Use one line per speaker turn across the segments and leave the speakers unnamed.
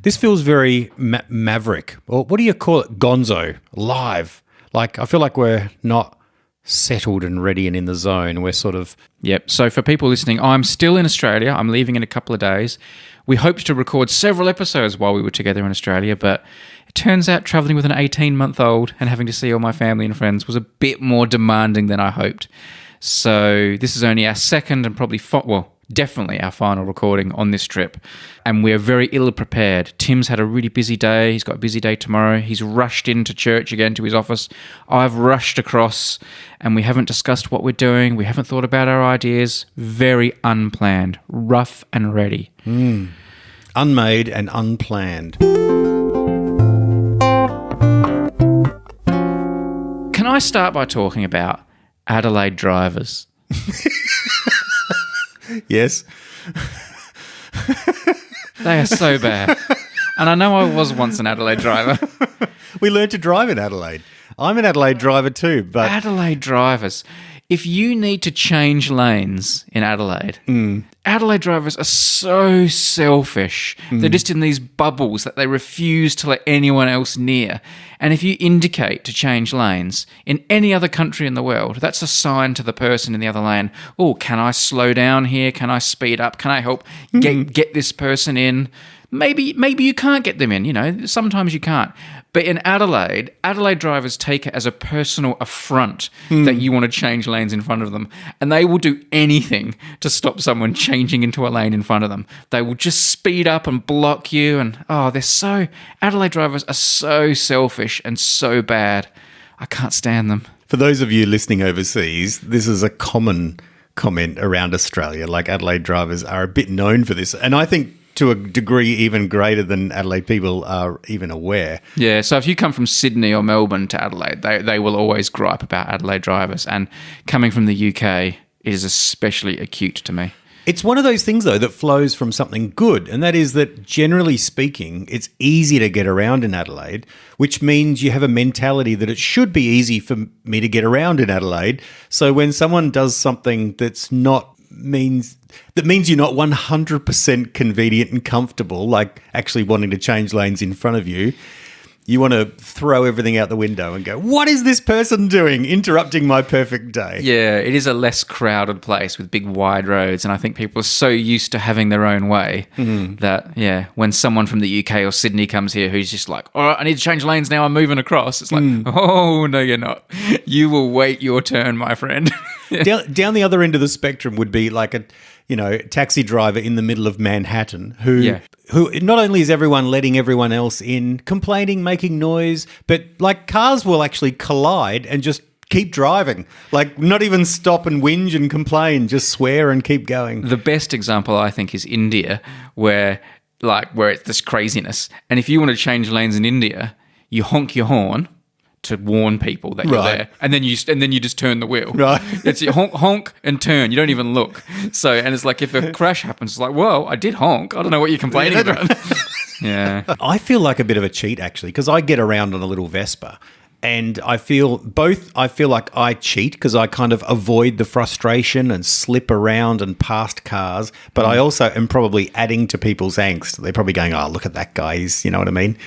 This feels very maverick. Or what do you call it? Gonzo. Live. Like, I feel like we're not settled and ready and in the zone. We're sort of...
Yep. So for people listening, I'm still in Australia. I'm leaving in a couple of days. We hoped to record several episodes while we were together in Australia, but it turns out travelling with an 18-month-old and having to see all my family and friends was a bit more demanding than I hoped. So this is only our second and probably, definitely our final recording on this trip. And we're very ill-prepared. Tim's had a really busy day. He's got a busy day tomorrow. He's rushed into church again to his office. I've rushed across and we haven't discussed what we're doing. We haven't thought about our ideas. Very unplanned, rough and ready.
Unmade and unplanned.
Can I start by talking about Adelaide drivers?
Yes.
They are so bad. And I know I was once an Adelaide driver.
We learned to drive in Adelaide. I'm an Adelaide driver too, but...
Adelaide drivers. If you need to change lanes in Adelaide, Adelaide drivers are so selfish. They're just in these bubbles that they refuse to let anyone else near. And if you indicate to change lanes in any other country in the world, that's a sign to the person in the other lane, oh, can I slow down here? Can I speed up? Can I help get this person in? Maybe you can't get them in, you know, sometimes you can't. But in Adelaide drivers take it as a personal affront that you want to change lanes in front of them. And they will do anything to stop someone changing into a lane in front of them. They will just speed up and block you. And, Adelaide drivers are so selfish and so bad. I can't stand them.
For those of you listening overseas, this is a common comment around Australia. Like, Adelaide drivers are a bit known for this. And I think to a degree even greater than Adelaide people are even aware.
Yeah, so if you come from Sydney or Melbourne to Adelaide, they will always gripe about Adelaide drivers. And coming from the UK, it is especially acute to me.
It's one of those things, though, that flows from something good, and that is that, generally speaking, it's easy to get around in Adelaide, which means you have a mentality that it should be easy for me to get around in Adelaide. So when someone does something that means you're not 100% convenient and comfortable, like actually wanting to change lanes in front of you, you want to throw everything out the window and go, what is this person doing, interrupting my perfect day?
Yeah, it is a less crowded place with big wide roads, and I think people are so used to having their own way that, when someone from the UK or Sydney comes here who's just like, all right, I need to change lanes now, I'm moving across. It's like, oh, no, you're not. You will wait your turn, my friend.
Down the other end of the spectrum would be like a taxi driver in the middle of Manhattan who not only is everyone letting everyone else in, complaining, making noise, but like cars will actually collide and just keep driving. Like, not even stop and whinge and complain, just swear and keep going.
The best example, I think, is India, where it's this craziness. And if you want to change lanes in India, you honk your horn to warn people that you're there, and then you just turn the wheel.
Right,
it's honk and turn. You don't even look. So, and it's like if a crash happens, it's like, whoa, I did honk. I don't know what you're complaining about. Yeah,
I feel like a bit of a cheat actually, because I get around on a little Vespa. And I feel like I cheat because I kind of avoid the frustration and slip around and past cars. But I also am probably adding to people's angst. They're probably going, oh, look at that guy. He's, you know what I mean?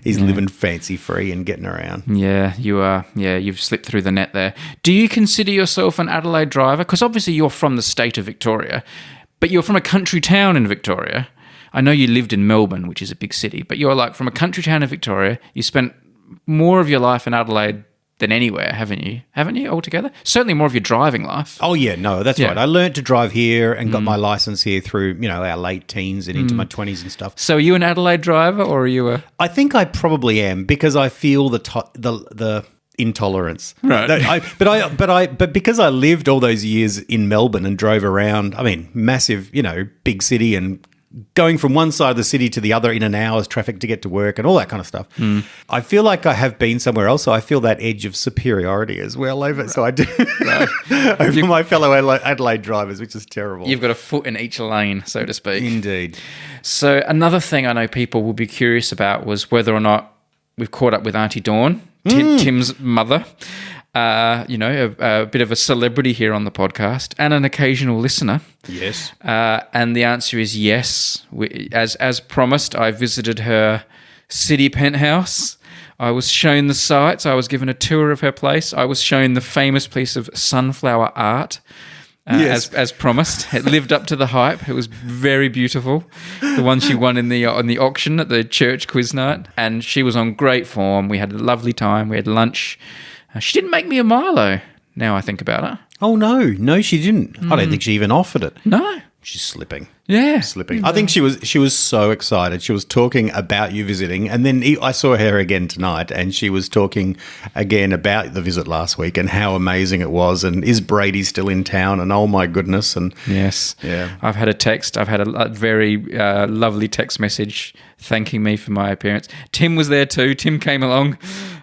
He's living fancy free and getting around.
Yeah, you are. Yeah, you've slipped through the net there. Do you consider yourself an Adelaide driver? Because obviously you're from the state of Victoria, but you're from a country town in Victoria. I know you lived in Melbourne, which is a big city, but you're like from a country town in Victoria. You spent more of your life in Adelaide than anywhere, haven't you? Haven't you altogether? Certainly more of your driving life.
Oh, yeah, no, that's right. I learnt to drive here and got my licence here through, our late teens and into my 20s and stuff.
So are you an Adelaide driver or are you a...
I think I probably am because I feel the intolerance.
Right.
But because I lived all those years in Melbourne and drove around, I mean, massive, big city and going from one side of the city to the other in an hour's traffic to get to work and all that kind of stuff. I feel like I have been somewhere else, so I feel that edge of superiority as well over it. So I do over my fellow Adelaide drivers, which is terrible.
You've got a foot in each lane, so to speak.
Indeed.
So another thing I know people will be curious about was whether or not we've caught up with Auntie Dawn, Tim's mother. a bit of a celebrity here on the podcast and an occasional listener.
Yes.
And the answer is yes. As promised, I visited her city penthouse. I was shown the sights. I was given a tour of her place. I was shown the famous piece of sunflower art.
Yes.
As promised. It lived up to the hype. It was very beautiful. The one she won on the auction at the church quiz night. And she was on great form. We had a lovely time. We had lunch. She didn't make me a Milo, now I think about it.
Oh, no. No, she didn't. I don't think she even offered it.
No.
She's slipping.
Yeah.
Slipping. I think she was so excited. She was talking about you visiting, and then I saw her again tonight, and she was talking again about the visit last week and how amazing it was, and is Brady still in town, and oh my goodness. And
yes.
Yeah.
I've had a very lovely text message thanking me for my appearance. Tim was there too. Tim came along.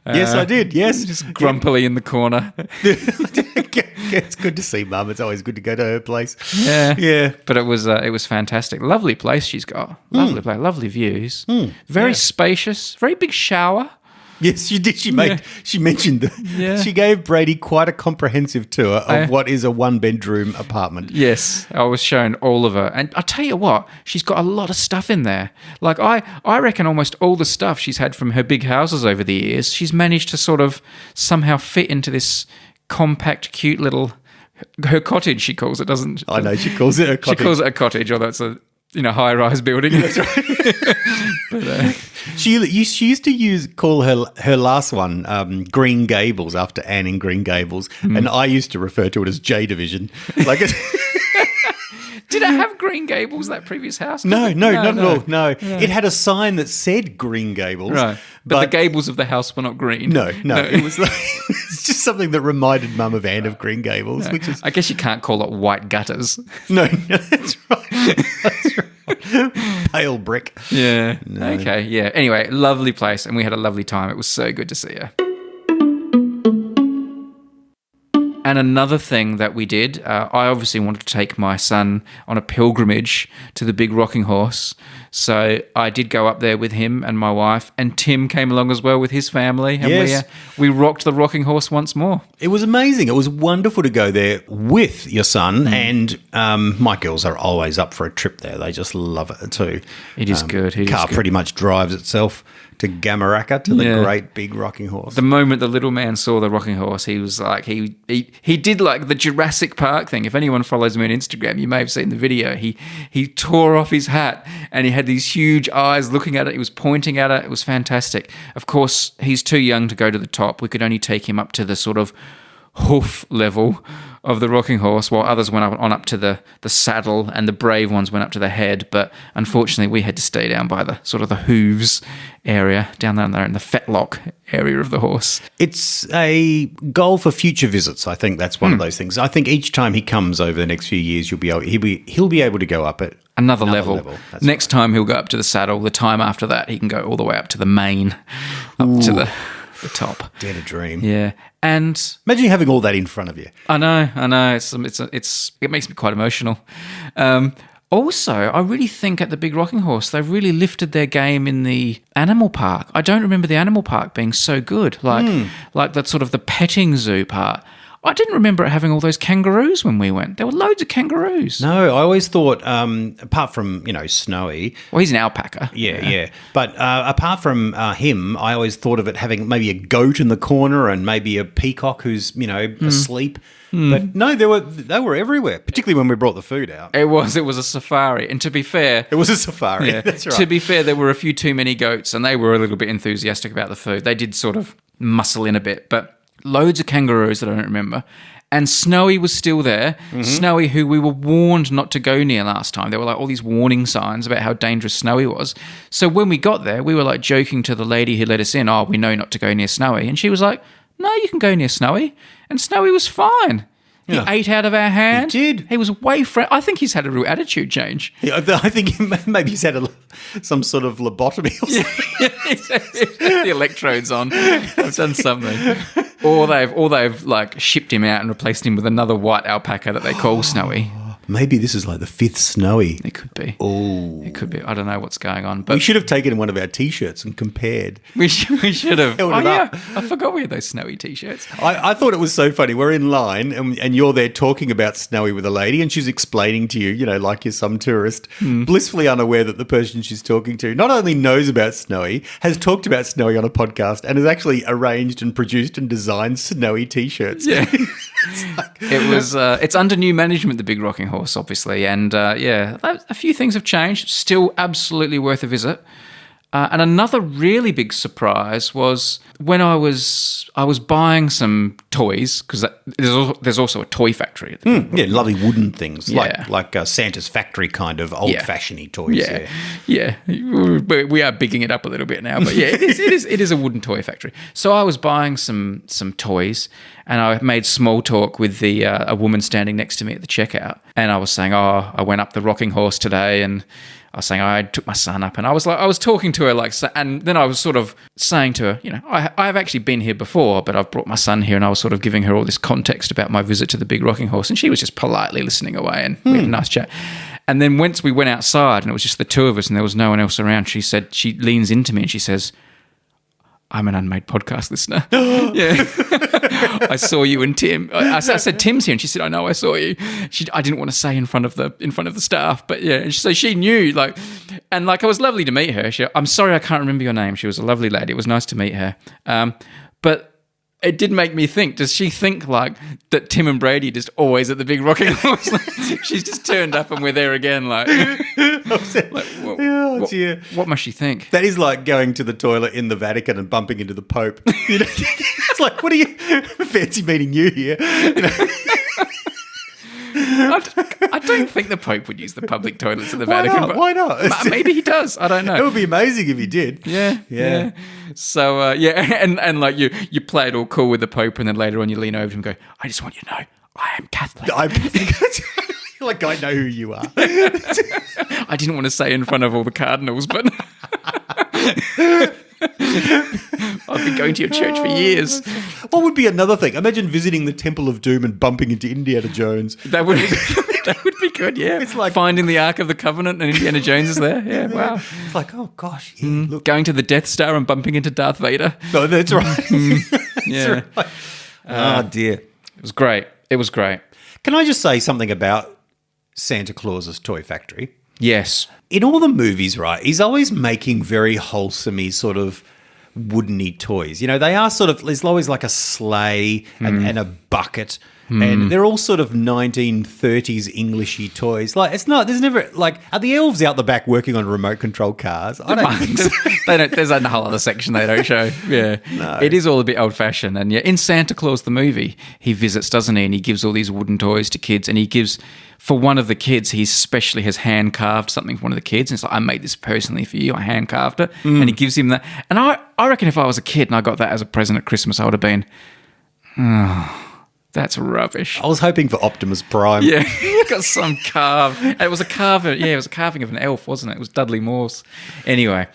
Yes, I did. Yes.
Just grumpily in the corner.
It's good to see Mum. It's always good to go to her place.
Yeah.
Yeah.
But it was fantastic. Lovely place she's got. Lovely place. Lovely views. Very spacious. Very big shower.
Yes, she did. She mentioned that.
Yeah.
She gave Brady quite a comprehensive tour of what is a one-bedroom apartment.
Yes, I was shown all of her. And I'll tell you what, she's got a lot of stuff in there. Like, I reckon almost all the stuff she's had from her big houses over the years, she's managed to sort of somehow fit into this compact, cute little... Her cottage, she calls it, doesn't...
I know, she calls it a cottage.
She calls it a cottage, although it's a high-rise building.
That's right. But, she used to call her last one Green Gables after Anne in Green Gables, and I used to refer to it as J Division. Like,
did it have Green Gables, that previous house?
No, not at all. No, it had a sign that said Green Gables,
right? But the gables of the house were not green.
No. It was like it's just something that reminded Mum of Anne of Green Gables, which is
I guess you can't call it white gutters.
No, that's right. That's right. Pale brick.
Yeah.
No.
Okay. Yeah. Anyway, lovely place, and we had a lovely time. It was so good to see her. And another thing that we did, I obviously wanted to take my son on a pilgrimage to the big rocking horse. So I did go up there with him and my wife, and Tim came along as well with his family. And
yes.
we rocked the rocking horse once more.
It was amazing. It was wonderful to go there with your son, and my girls are always up for a trip there. They just love it too.
It is good.
The car pretty much drives itself to Gamaraka, to the great big rocking horse.
The moment the little man saw the rocking horse, he was like, he did like the Jurassic Park thing. If anyone follows me on Instagram, you may have seen the video. He tore off his hat and he had these huge eyes looking at it. He was pointing at it. It was fantastic. Of course, he's too young to go to the top. We could only take him up to the sort of hoof level of the rocking horse, while others went on up to the saddle, and the brave ones went up to the head. But unfortunately, we had to stay down by the sort of the hooves area, down there in the fetlock area of the horse.
It's a goal for future visits. I think that's one of those things. I think each time he comes over the next few years, he'll be able to go up at
another level. Next
right.
time he'll go up to the saddle. The time after that, he can go all the way up to the mane, up to the top.
Dare to dream.
Yeah. And
imagine having all that in front of you.
I know. It makes me quite emotional. Also, I really think at the Big Rocking Horse, they've really lifted their game in the animal park. I don't remember the animal park being so good, like that sort of the petting zoo part. I didn't remember it having all those kangaroos when we went. There were loads of kangaroos.
No, I always thought, apart from, Snowy.
Well, he's an alpaca.
Yeah. But apart from him, I always thought of it having maybe a goat in the corner and maybe a peacock who's, asleep. But no, they were everywhere, particularly when we brought the food out.
It was a safari. And to be fair...
It was a safari, that's right.
To be fair, there were a few too many goats and they were a little bit enthusiastic about the food. They did sort of muscle in a bit, but... Loads of kangaroos that I don't remember. And Snowy was still there. Mm-hmm. Snowy, who we were warned not to go near last time. There were like all these warning signs about how dangerous Snowy was. So when we got there, we were like joking to the lady who let us in, we know not to go near Snowy. And she was like, no, you can go near Snowy. And Snowy was fine. He ate out of our hand. He did. He was way I think he's had a real attitude change.
Yeah, I think maybe he's had some sort of lobotomy or something.
The electrodes on. I've done something. Or they've like shipped him out and replaced him with another white alpaca that they call Snowy.
Maybe this is like the 5th Snowy.
It could be.
Oh.
It could be. I don't know what's going on. But
We should have taken one of our T-shirts and compared.
we should have.
Held
Oh,
it
yeah.
up.
I forgot we had those snowy T-shirts.
I thought it was so funny. We're in line and you're there talking about Snowy with a lady and she's explaining to you, like you're some tourist, blissfully unaware that the person she's talking to not only knows about Snowy, has talked about Snowy on a podcast and has actually arranged and produced and designed Snowy T-shirts.
Yeah. It's under new management, the Big Rocking Horse, obviously. And a few things have changed. Still absolutely worth a visit. And another really big surprise was when I was
Hmm.
buying some toys, because there's also a toy factory.
Yeah, lovely wooden things,
Yeah.
like Santa's factory kind of old-fashioned toys.
Yeah. We are bigging it up a little bit now, but yeah, it is a wooden toy factory. So I was buying some toys, and I made small talk with a woman standing next to me at the checkout, and I was saying, I went up the rocking horse today, and I was saying I took my son up, and I was talking to her and then I was sort of saying to her, I've actually been here before, but I've brought my son here, and I was sort of giving her all this context about my visit to the Big Rocking Horse, and she was just politely listening away, and we had a nice chat. And then once we went outside, and it was just the two of us, and there was no one else around, she leans into me and she says, "I'm an Unmade podcast listener." Yeah. I saw you and Tim. I said, "Tim's here," and she said, "I know, I saw you." I didn't want to say in front of the staff, but yeah. So she knew, and it was lovely to meet her. I'm sorry, I can't remember your name. She was a lovely lady. It was nice to meet her. But it did make me think, does she think that Tim and Brady are just always at the Big Rocking Horse? She's just turned up and we're there again. What must she think?
That is like going to the toilet in the Vatican and bumping into the Pope. It's like, what are you, fancy meeting you here?
I don't think the Pope would use the public toilets at the Vatican. But
Why not?
Maybe he does. I don't know.
It would be amazing if he did.
Yeah. So, and you play it all cool with the Pope, and then later on you lean over to him and go, "I just want you to know, I am Catholic."
I know who you are.
I didn't want to say in front of all the cardinals, but I've been going to your church for years.
What would be another thing? Imagine visiting the Temple of Doom and bumping into Indiana Jones.
That would be good, yeah.
It's like
finding the Ark of the Covenant and Indiana Jones is there. Yeah, wow.
It's like, oh gosh, yeah, look.
Going to the Death Star and bumping into Darth Vader.
No, that's right.
Yeah.
That's right. Oh dear.
It was great.
Can I just say something about Santa Claus's toy factory?
Yes.
In all the movies, right, he's always making very wholesome sort of woodeny toys. They are sort of, there's always like a sleigh and a bucket. And they're all sort of 1930s Englishy toys. There's never, are the elves out the back working on remote control cars? I don't think so.
There's a whole other section they don't show. Yeah.
No.
It is all a bit old fashioned. And yeah, in Santa Claus, the movie, he visits, doesn't he? And he gives all these wooden toys to kids. And he gives, for one of the kids, he especially has hand carved something for one of the kids. And it's like, "I made this personally for you. I hand carved it." And he gives him that. And I reckon if I was a kid and I got that as a present at Christmas, I would have been, that's rubbish.
I was hoping for Optimus Prime.
Yeah, got some carve. It was a carving. Yeah, it was a carving of an elf, wasn't it? It was Dudley Moore's. Anyway,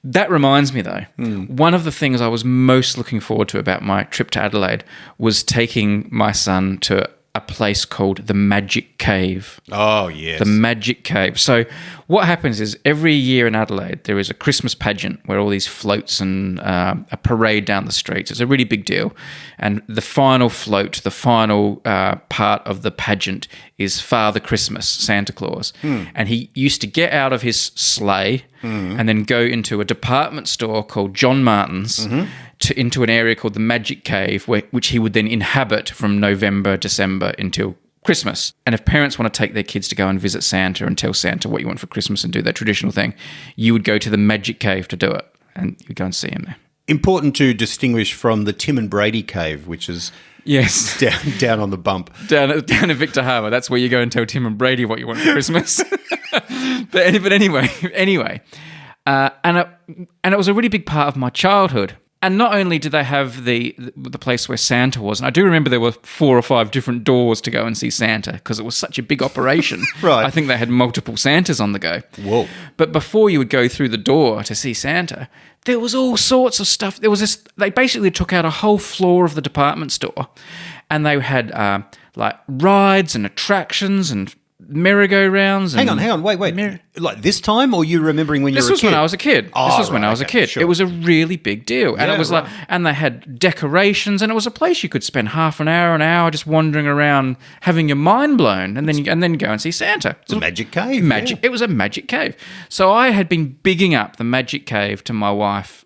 that reminds me though. One of the things I was most looking forward to about my trip to Adelaide was taking my son to a place called the Magic Cave.
Oh, yes.
The Magic Cave. So what happens is every year in Adelaide, there is a Christmas pageant where all these floats and a parade down the streets. It's a really big deal. And the final float, the final part of the pageant is Father Christmas, Santa Claus. And he used to get out of his sleigh and then go into a department store called John Martin's into an area called the Magic Cave, which he would then inhabit from November, December until Christmas. And if parents want to take their kids to go and visit Santa and tell Santa what you want for Christmas and do that traditional thing, you would go to the Magic Cave to do it, and you go and see him there.
Important to distinguish from the Tim and Brady Cave, which is down on the bump.
Down at Victor Harbour. That's where you go and tell Tim and Brady what you want for Christmas. But anyway. And it was a really big part of my childhood. And not only did they have the place where Santa was, and I do remember there were 4 or 5 different doors to go and see Santa because it was such a big operation.
Right.
I think they had multiple Santas on the go.
Whoa.
But before you would go through the door to see Santa, there was all sorts of stuff. There was they basically took out a whole floor of the department store, and they had rides and attractions and merry-go-rounds.
Hang on, wait. Like this time, or you remembering when you were a kid?
This was when I was a kid.
Oh,
This was when I was a kid.
sure.
It was a really big deal. And
Yeah,
it was
right.
like, and they had decorations, and it was a place you could spend half an hour just wandering around, having your mind blown, and then go and see Santa.
It's a magic cave.
Magic.
Yeah.
It was a magic cave. So I had been bigging up the magic cave to my wife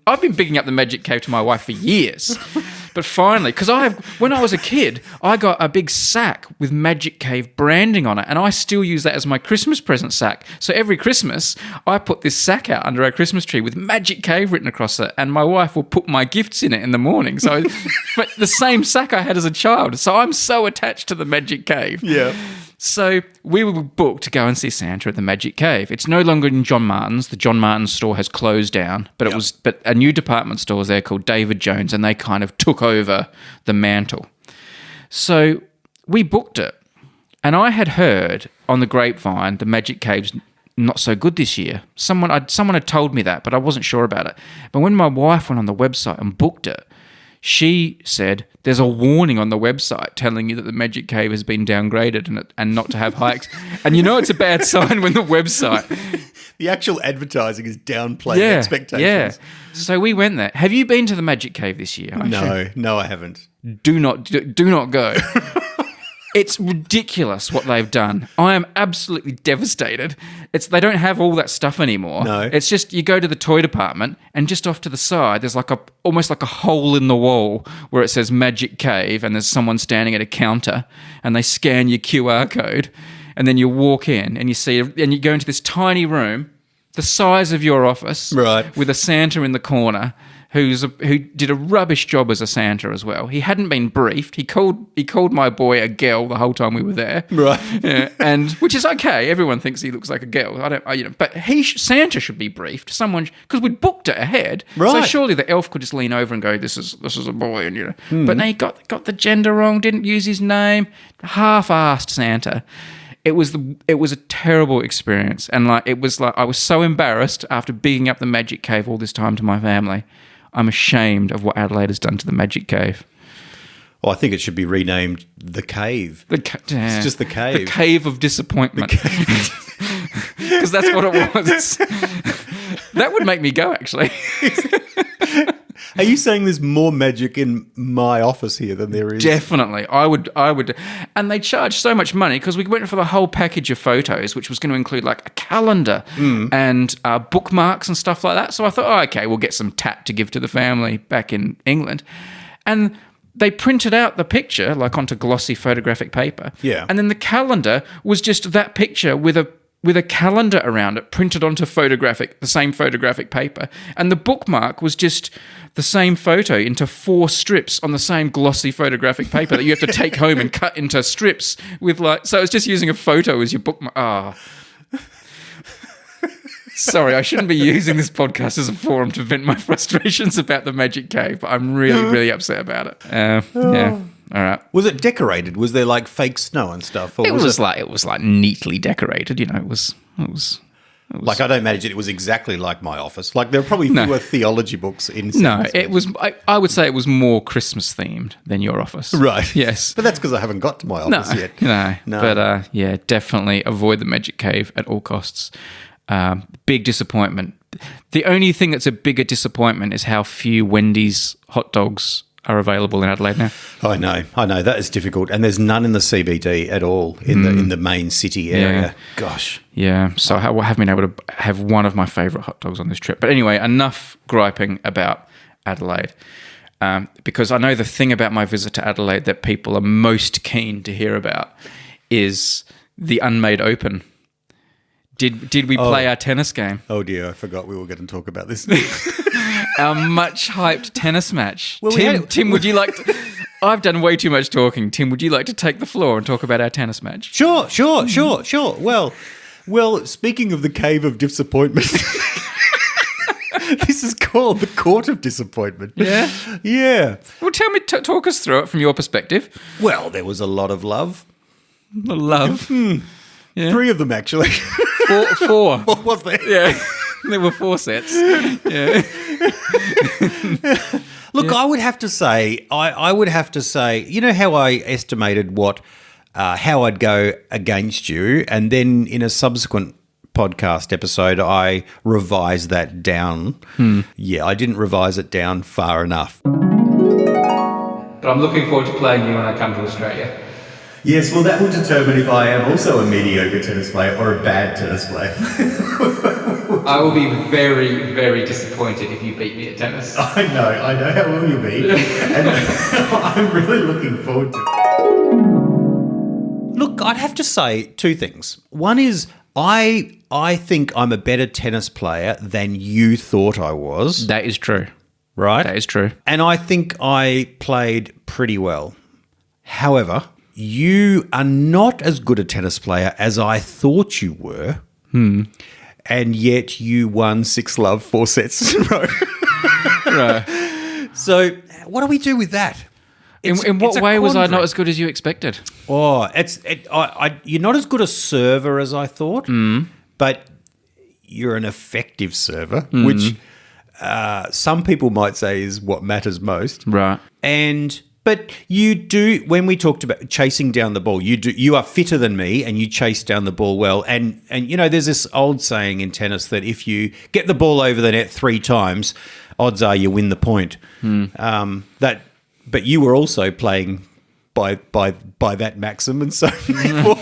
I've been bigging up the magic cave to my wife for years. But finally, because when I was a kid, I got a big sack with Magic Cave branding on it, and I still use that as my Christmas present sack. So every Christmas, I put this sack out under our Christmas tree with Magic Cave written across it, and my wife will put my gifts in it in the morning. So but the same sack I had as a child. So I'm so attached to the Magic Cave.
Yeah.
So we were booked to go and see Santa at the Magic Cave. It's no longer in John Martin's. The John Martin's store has closed down, but but a new department store was there called David Jones, and they kind of took over the mantle. So we booked it, and I had heard on the grapevine the Magic Cave's not so good this year. Someone had told me that, but I wasn't sure about it. But when my wife went on the website and booked it, she said, there's a warning on the website telling you that the Magic Cave has been downgraded and not to have hikes. And it's a bad sign when the website...
The actual advertising is downplaying expectations.
Yeah. So we went there. Have you been to the Magic Cave this year?
No, I haven't.
Do not go. It's ridiculous what they've done. I am absolutely devastated. They don't have all that stuff anymore.
No.
It's just you go to the toy department, and just off to the side, there's almost like a hole in the wall where it says Magic Cave, and there's someone standing at a counter, and they scan your QR code, and then you walk in, and you go into this tiny room, the size of your office,
right,
with a Santa in the corner. Who did a rubbish job as a Santa as well. He hadn't been briefed. He called my boy a girl the whole time we were there.
Right.
Yeah, and which is okay. Everyone thinks he looks like a girl. But Santa should be briefed. Someone, because we'd booked it ahead.
Right.
So surely the elf could just lean over and go, "This is a boy," and But no, he got the gender wrong. Didn't use his name. Half-assed Santa. It was a terrible experience, and I was so embarrassed after bigging up the Magic Cave all this time to my family. I'm ashamed of what Adelaide has done to the Magic Cave.
Well, I think it should be renamed The Cave. It's just The Cave.
The Cave of Disappointment. Because that's what it was. That would make me go, actually.
Are you saying there's more magic in my office here than there is?
Definitely. I would. And they charged so much money because we went for the whole package of photos, which was going to include like a calendar and bookmarks and stuff like that. So I thought, okay, we'll get some tat to give to the family back in England. And they printed out the picture like onto glossy photographic paper.
Yeah.
And then the calendar was just that picture with a calendar around it printed onto the same photographic paper. And the bookmark was just the same photo into 4 strips on the same glossy photographic paper that you have to take home and cut into strips with so it's just using a photo as your bookmark. Sorry, I shouldn't be using this podcast as a forum to vent my frustrations about the Magic Cave, but I'm really, really upset about it. Yeah. All right.
Was it decorated? Was there like fake snow and stuff? Or
It was like neatly decorated. It was
like, I don't imagine it was exactly like my office. Like, there are probably fewer theology books in.
No, it was. I would say it was more Christmas themed than your office.
Right.
Yes.
But that's because I haven't got to my office yet.
No. But yeah, definitely avoid the Magic Cave at all costs. Big disappointment. The only thing that's a bigger disappointment is how few Wendy's hot dogs are available in Adelaide now.
I know. That is difficult. And there's none in the CBD at all in the main city area.
Yeah.
Gosh.
Yeah, so I haven't been able to have one of my favourite hot dogs on this trip. But anyway, enough griping about Adelaide. Because I know the thing about my visit to Adelaide that people are most keen to hear about is the Unmade Open. Did we play our tennis game?
Oh dear, I forgot we were going to talk about this.
Our much hyped tennis match.
Well,
Tim, would you like to... I've done way too much talking. Tim, would you like to take the floor and talk about our tennis match?
Sure. Well, speaking of the Cave of Disappointment, this is called the Court of Disappointment.
Yeah?
Yeah.
Well, tell me, talk us through it from your perspective.
Well, there was a lot of love.
The love. Yeah.
3 of them, actually.
4.
What was there?
Yeah. There were 4 sets. Yeah.
Look, I would have to say, you know how I estimated what how I'd go against you, and then in a subsequent podcast episode, I revised that down. Yeah, I didn't revise it down far enough.
But I'm looking forward to playing you when I come to Australia.
Yes, well, that will determine if I am also a mediocre tennis player or a bad tennis player.
I will be very, very disappointed if you beat me at tennis.
I know how well you'll be. And I'm really looking forward to it. Look, I'd have to say two things. One is I think I'm a better tennis player than you thought I was.
That is true.
Right?
That is true.
And I think I played pretty well. However, you are not as good a tennis player as I thought you were. And yet you won 6-love 4 sets in a row.
Right.
So what do we do with that?
In what way was I not as good as you expected?
Oh, you're not as good a server as I thought, but you're an effective server, which some people might say is what matters most.
Right.
But you do, when we talked about chasing down the ball, you are fitter than me and you chase down the ball well. And you know, there's this old saying in tennis that if you get the ball over the net 3 times, odds are you win the point. But you were also playing by that maxim, and so therefore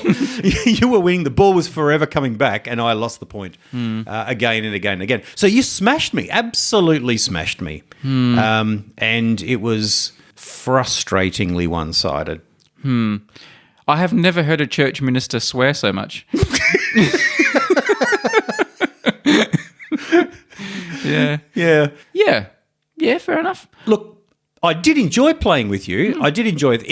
you were winning. The ball was forever coming back, and I lost the point again and again and again. So you smashed me, absolutely smashed me, and it was frustratingly one-sided.
I have never heard a church minister swear so much. Yeah, fair enough.
Look, I did enjoy playing with you. I did enjoy it.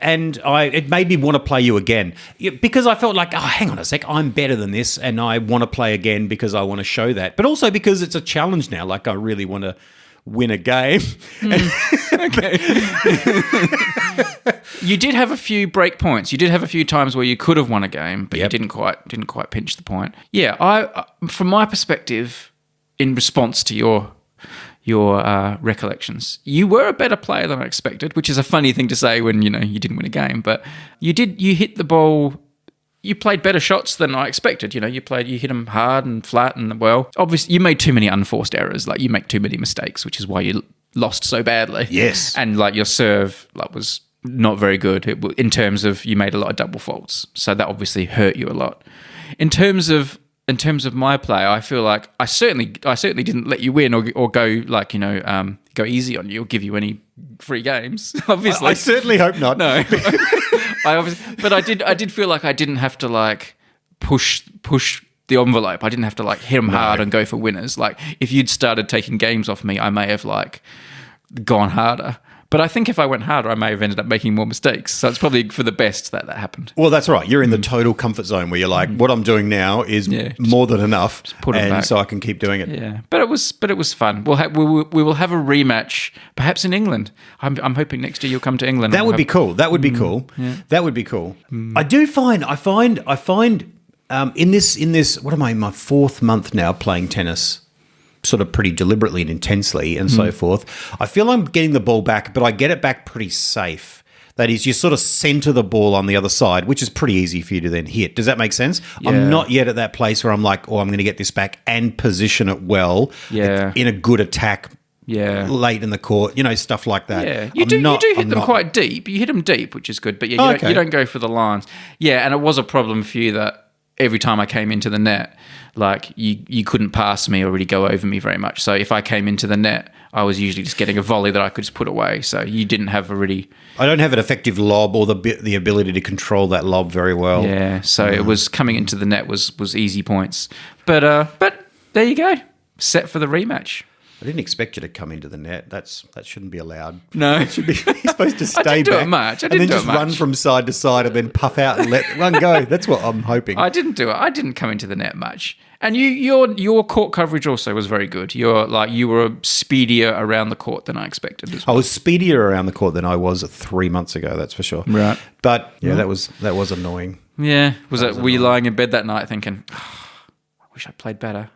It made me want to play you again because I felt like, oh, hang on a sec, I'm better than this, and I want to play again because I want to show that. But also because it's a challenge now. Like I really want to win a game.
Okay. You did have a few break points. You did have a few times where you could have won a game, but you didn't quite pinch the point. Yeah, I from my perspective, in response to your recollections, you were a better player than I expected, which is a funny thing to say when you didn't win a game, but you hit the ball. You played better shots than I expected. You hit them hard and flat and well. Obviously, you made too many unforced errors. Like you make too many mistakes, which is why you lost so badly.
Yes,
and like your serve was not very good in terms of you made a lot of double faults. So that obviously hurt you a lot. In terms of my play, I feel like I certainly didn't let you win or go go easy on you or give you any free games. Obviously,
I certainly hope not.
No. But I did feel like I didn't have to like push the envelope. I didn't have to like hit them hard and go for winners. Like if you'd started taking games off me, I may have like gone harder. But I think if I went harder, I may have ended up making more mistakes. So it's probably for the best that happened.
Well, that's right. You're in the total comfort zone where you're like, what I'm doing now is more than enough, and so I can keep doing it.
Yeah, but it was fun. We will have a rematch, perhaps in England. I'm hoping next year you'll come to England.
That would be cool. That would be cool.
Yeah.
That would be cool. I find in this. What am I in my 4th month now playing tennis? Sort of pretty deliberately and intensely and so forth. I feel I'm getting the ball back, but I get it back pretty safe. That is, you sort of center the ball on the other side, which is pretty easy for you to then hit. Does that make sense? Yeah. I'm not yet at that place where I'm like, I'm going to get this back and position it well in a good attack late in the court, stuff like that.
Yeah, you do hit them quite deep. You hit them deep, which is good, but you don't go for the lines. Yeah, and it was a problem for you that every time I came into the net, like you couldn't pass me or really go over me very much. So if I came into the net, I was usually just getting a volley that I could just put away. So you didn't have I don't have an effective lob or the ability to control that lob very well. Yeah, so it was coming into the net was easy points. But there you go, set for the rematch. I didn't expect you to come into the net. That shouldn't be allowed. No, it should be. You're supposed to stay back. And then just run from side to side and then puff out and let one go. That's what I'm hoping. I didn't do it. I didn't come into the net much. And your court coverage also was very good. You were speedier around the court than I expected as well. I was speedier around the court than I was 3 months ago. That's for sure. Right. But yeah, that was annoying. Yeah. Were you lying in bed that night thinking, I wish I played better?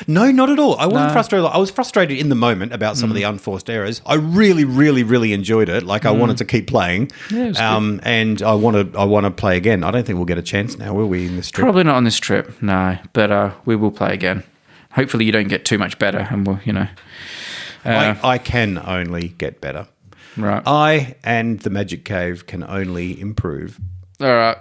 No, not at all. I wasn't frustrated. I was frustrated in the moment about some of the unforced errors. I really, really, really enjoyed it. Like I wanted to keep playing,
it was good.
and I want to play again. I don't think we'll get a chance now, will we? In this trip,
Probably not on this trip, no. But we will play again. Hopefully, you don't get too much better, and we'll,
I can only get better.
Right.
I and the Magic Cave can only improve.
All right.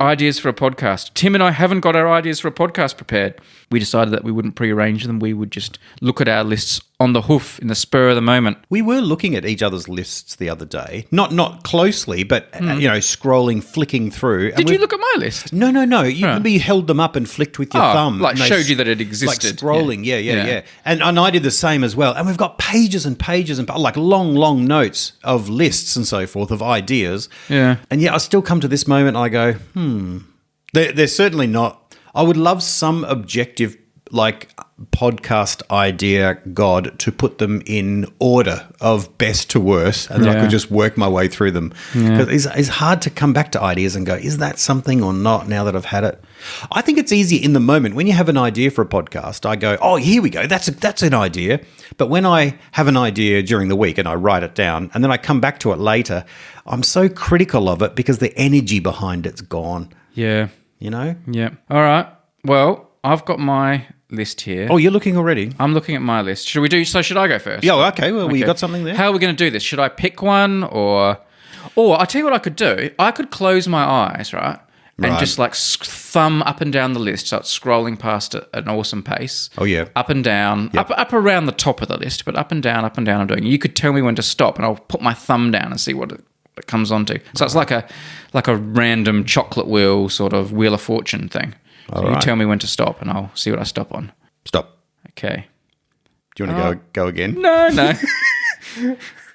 Ideas for a podcast. Tim and I haven't got our ideas for a podcast prepared. We decided that we wouldn't prearrange them. We would just look at our lists on the hoof in the spur of the moment.
We were looking at each other's lists the other day, not closely, but scrolling, flicking through.
Did you look at my list?
No. You held them up and flicked with your thumb.
Like
and
showed you that it existed.
Like scrolling, yeah. And I did the same as well. And we've got pages and pages and like long notes of lists and so forth of ideas.
Yeah.
And yet I still come to this moment and I go, They're certainly not. I would love some objective, like podcast idea god to put them in order of best to worst, and then I could just work my way through them. Because it's hard to come back to ideas and go, is that something or not now that I've had it? I think it's easier in the moment. When you have an idea for a podcast, I go, oh, here we go. That's an idea. But when I have an idea during the week and I write it down and then I come back to it later, I'm so critical of it because the energy behind it's gone.
Yeah.
You know?
Yeah. All right. Well, I've got my list here.
Oh, you're looking already?
I'm looking at my list. Should I go first?
Yeah, okay. Well, you got something there?
How are we going to do this? Should I pick one or I'll tell you what I could do. I could close my eyes, right? And just like thumb up and down the list, start scrolling past at an awesome pace.
Oh, yeah.
Up and down, up around the top of the list, but up and down I'm doing. You could tell me when to stop and I'll put my thumb down and see what it comes onto. So it's like a random chocolate wheel sort of Wheel of Fortune thing. So you tell me when to stop and I'll see what I stop on.
Stop.
Okay.
Do you want to go again?
No.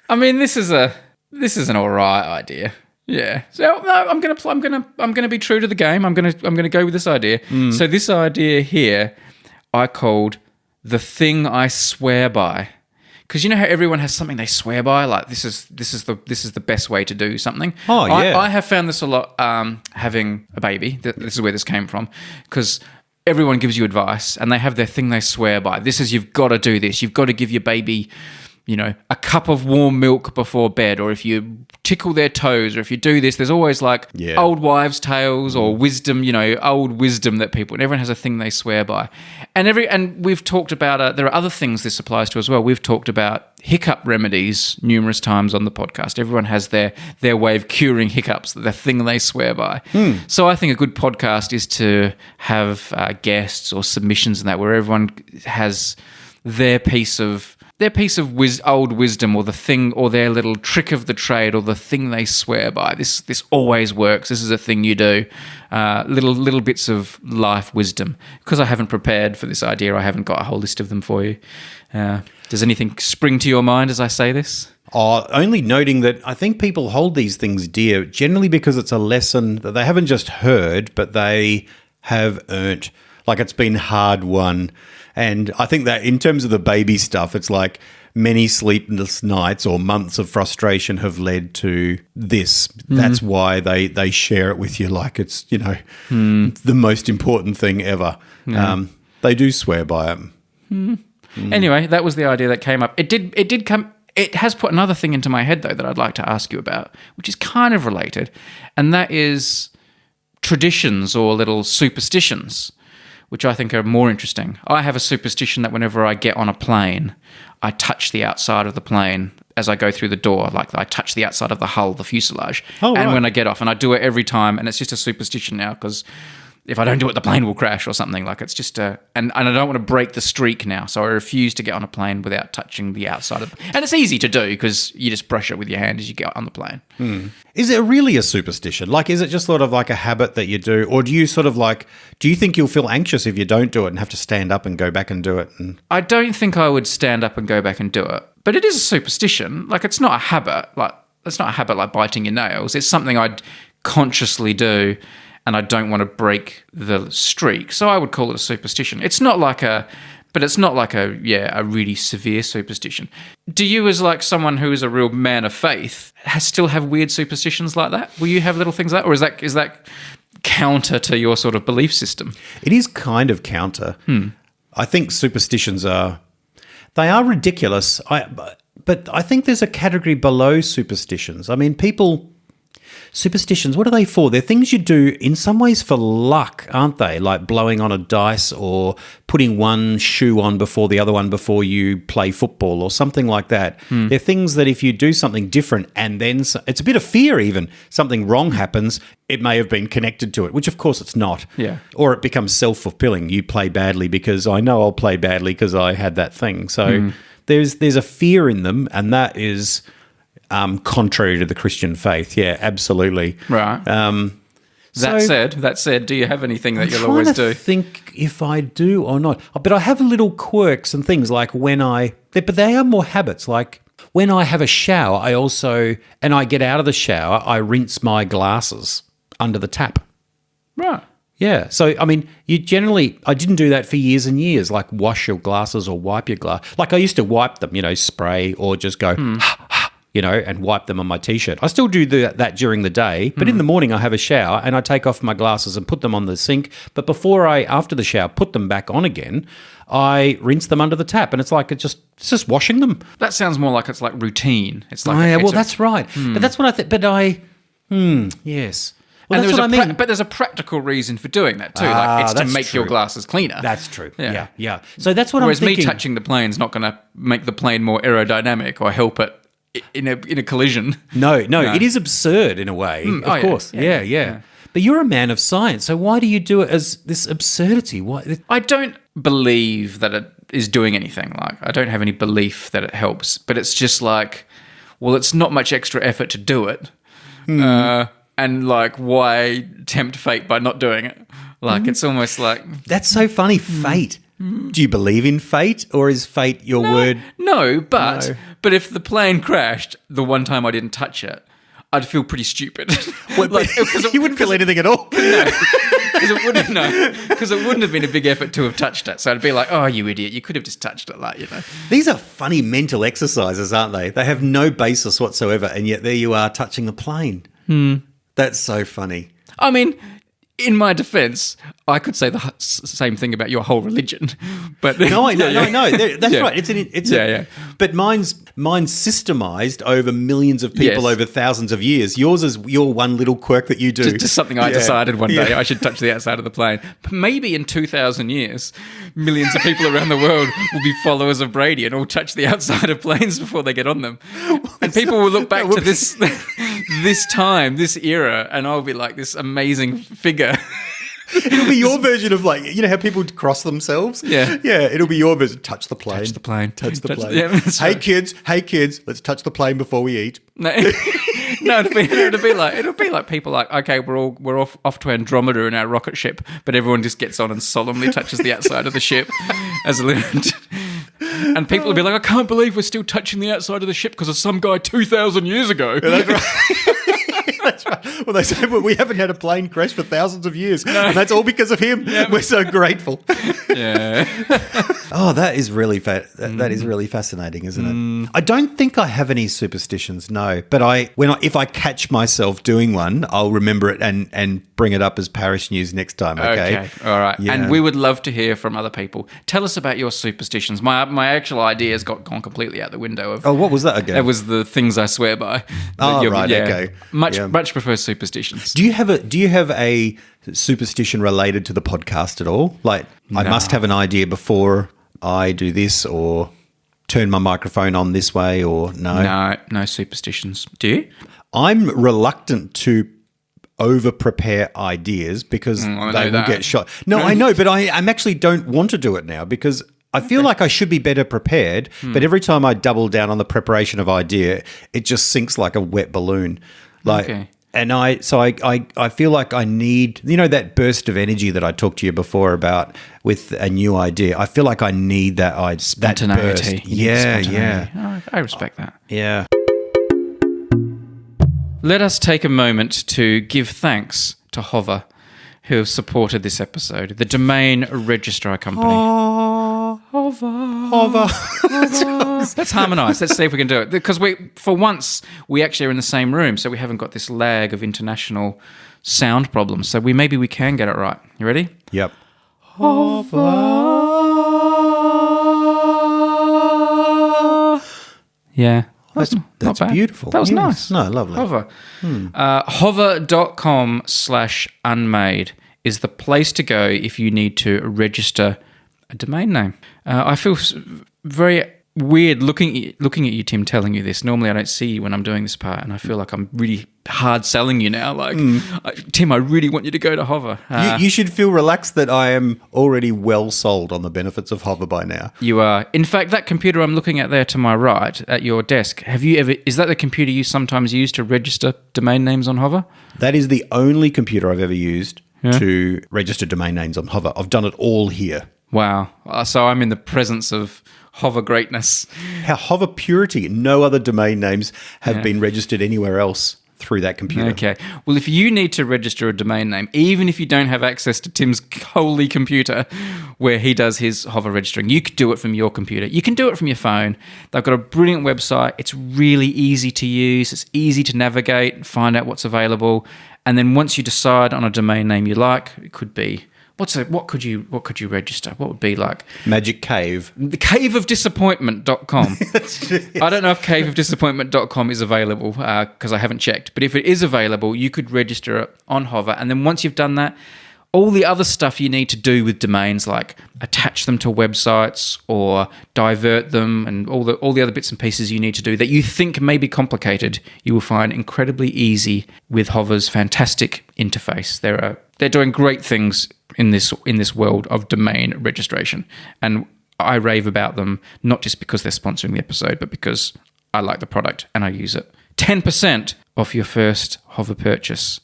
I mean, this is an all right idea. Yeah. So no, I'm gonna be true to the game. I'm gonna go with this idea. So this idea here, I called the thing I swear by. Because you know how everyone has something they swear by, like this is the best way to do something.
Oh yeah.
I have found this a lot having a baby. This is where this came from, because everyone gives you advice and they have their thing they swear by. This is, you've got to do this. You've got to give your baby, a cup of warm milk before bed, or if you tickle their toes, or if you do this, there's always like old wives' tales or wisdom, old wisdom that people, and everyone has a thing they swear by. And we've talked about, there are other things this applies to as well. We've talked about hiccup remedies numerous times on the podcast. Everyone has their way of curing hiccups, the thing they swear by. So I think a good podcast is to have guests or submissions and that, where everyone has their piece of old wisdom, or the thing, or their little trick of the trade, or the thing they swear by. This always works. This is a thing you do. Little bits of life wisdom. Because I haven't prepared for this idea, I haven't got a whole list of them for you. Does anything spring to your mind as I say this?
Only noting that I think people hold these things dear, generally because it's a lesson that they haven't just heard, but they have earned. Like it's been hard won. And I think that in terms of the baby stuff, it's like many sleepless nights or months of frustration have led to this. That's why they share it with you like it's, the most important thing ever. They do swear by it.
Anyway, that was the idea that came up. It has put another thing into my head, though, that I'd like to ask you about, which is kind of related, and that is traditions or little superstitions, which I think are more interesting. I have a superstition that whenever I get on a plane, I touch the outside of the plane as I go through the door. Like I touch the outside of the hull, the fuselage. And when I get off, and I do it every time, and it's just a superstition now, because if I don't do it, the plane will crash or something. Like it's just and I don't want to break the streak now, so I refuse to get on a plane without touching the outside of and it's easy to do because you just brush it with your hand as you get on the plane.
Is it really a superstition? Like, is it just sort of like a habit that you do, or do you sort of like, do you think you'll feel anxious if you don't do it and have to stand up and go back and do it?
I don't think I would stand up and go back and do it, but it is a superstition. Like it's not a habit. Like it's not a habit like biting your nails. It's something I'd consciously do, and I don't want to break the streak. So I would call it a superstition. It's not like a really severe superstition. Do you, as like someone who is a real man of faith, still have weird superstitions like that? Will you have little things like that? Or is that counter to your sort of belief system.
It is kind of counter. I think superstitions are ridiculous. But I think there's a category below superstitions. I mean, superstitions, what are they for? They're things you do in some ways for luck, aren't they? Like blowing on a dice or putting one shoe on before the other one before you play football or something like that. They're things that if you do something different and then it's a bit of fear even, something wrong happens, it may have been connected to it, which of course it's not.
Yeah.
Or it becomes self-fulfilling. You play badly because I know I'll play badly because I had that thing. So there's a fear in them, and that is contrary to the Christian faith. Yeah, absolutely.
Right. That said, do you have anything that you'll always do?
I think if I do or not. But I have little quirks and things like but they are more habits. Like when I have a shower, and I get out of the shower, I rinse my glasses under the tap.
Right.
Yeah. So, I mean, I didn't do that for years and years, like wash your glasses or wipe your glass. Like I used to wipe them, spray or just go, and wipe them on my T-shirt. I still do that during the day, but in the morning I have a shower and I take off my glasses and put them on the sink. But after the shower, put them back on again, I rinse them under the tap, and it's just washing them.
That sounds more like it's like routine. It's like
that's right. But that's what I think. But yes. Well,
and
that's what I mean.
But there's a practical reason for doing that too. Like it's to make your glasses cleaner.
That's true. Yeah. So that's what
Whereas
I'm thinking.
me touching the plane's not going to make the plane more aerodynamic or help it in a collision.
No, it is absurd in a way. Of course. Yeah. But you're a man of science, so why do you do it as this absurdity? Why?
I don't believe that it is doing anything. Like I don't have any belief that it helps. But it's just like, well, it's not much extra effort to do it. And like, why tempt fate by not doing it? Like, it's almost like...
That's so funny, fate. Do you believe in fate, or is fate your word?
No, but if the plane crashed the one time I didn't touch it, I'd feel pretty stupid.
You wouldn't feel anything at all.
No, because it wouldn't have been a big effort to have touched it. So I'd be like, oh, you idiot, you could have just touched it,
These are funny mental exercises, aren't they? They have no basis whatsoever, and yet there you are touching the plane. That's so funny.
I mean, in my defense, I could say the same thing about your whole religion, but
no. That's right. But mine's systemized over millions of people over thousands of years. Yours is your one little quirk that you do.
Just something I decided one day I should touch the outside of the plane. But maybe in 2,000 years, millions of people around the world will be followers of Brady and all touch the outside of planes before they get on them, and people will look back to this this era, and I'll be like this amazing figure.
It'll be your version of how people cross themselves? Yeah. Yeah, it'll be your version. Touch the plane.
Touch the plane.
Touch the plane.
Yeah,
hey kids, let's touch the plane before we eat.
No, it'll be like people like, okay, we're off to Andromeda in our rocket ship, but everyone just gets on and solemnly touches the outside of the ship as a little. And people will be like, I can't believe we're still touching the outside of the ship because of some guy 2,000 years ago.
Yeah, that's right. That's right. Well, they say, well, we haven't had a plane crash for thousands of years. No. And that's all because of him. Yeah. We're so grateful.
Yeah.
Oh, that is really that is really fascinating, isn't it? I don't think I have any superstitions, no. But if I catch myself doing one, I'll remember it and bring it up as parish news next time. Okay.
All right.
Yeah.
And we would love to hear from other people. Tell us about your superstitions. My actual ideas gone completely out the window.
What was that again?
It was the things I swear by.
Right. Okay.
Much prefer superstitions.
Do you have a superstition related to the podcast at all? Like, no. I must have an idea before I do this, or turn my microphone on this way, or no?
No superstitions. Do you?
I'm reluctant to over-prepare ideas because they will get shot. No, I know, but I actually don't want to do it now because I feel like I should be better prepared, but every time I double down on the preparation of idea, it just sinks like a wet balloon. And I feel like I need, that burst of energy that I talked to you before about with a new idea. I feel like I need that
spontaneity.
That burst. Yeah.
Oh, I respect that.
Yeah.
Let us take a moment to give thanks to Hover, who have supported this episode, the domain registrar company. Hover. Let's harmonise. Let's see if we can do it. Because for once, we actually are in the same room, so we haven't got this lag of international sound problems. So maybe we can get it right. You ready?
Yep.
Yeah.
That's
not bad.
beautiful.
That was
Yes.
nice.
No, lovely.
Hover. Hover.com/unmade is the place to go if you need to register a domain name. I feel very weird looking at you, Tim, telling you this. Normally I don't see you when I'm doing this part, and I feel like I'm really hard selling you now. Like, Tim, I really want you to go to Hover.
You should feel relaxed that I am already well sold on the benefits of Hover by now.
You are. In fact, that computer I'm looking at there to my right at your desk, is that the computer you sometimes use to register domain names on Hover?
That is the only computer I've ever used to register domain names on Hover. I've done it all here.
Wow. So I'm in the presence of Hover greatness.
How Hover purity. No other domain names have been registered anywhere else through that computer.
Okay. Well, if you need to register a domain name, even if you don't have access to Tim's holy computer where he does his Hover registering, you could do it from your computer. You can do it from your phone. They've got a brilliant website. It's really easy to use. It's easy to navigate, find out what's available. And then once you decide on a domain name you like, it could be what could you register? What would be like?
Magic Cave.
The caveofdisappointment.com. I don't know if caveofdisappointment.com is available because I haven't checked. But if it is available, you could register it on Hover. And then once you've done that, all the other stuff you need to do with domains, like attach them to websites or divert them, and all the other bits and pieces you need to do that you think may be complicated, you will find incredibly easy with Hover's fantastic interface. They're doing great things in this world of domain registration, and I rave about them not just because they're sponsoring the episode, but because I like the product and I use it. 10% off your first Hover purchase.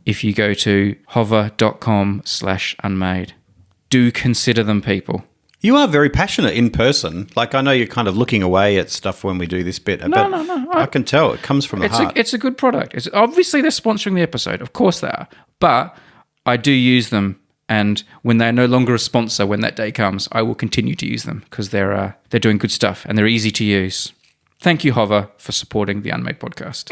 If you go to hover.com/unmade. Do consider them, people.
You are very passionate in person. Like, I know you're kind of looking away at stuff when we do this bit.
No.
I can tell it comes from the heart.
It's a good product. Obviously, they're sponsoring the episode. Of course they are. But I do use them. And when they're no longer a sponsor, when that day comes, I will continue to use them because they're doing good stuff and they're easy to use. Thank you, Hover, for supporting the Unmade podcast.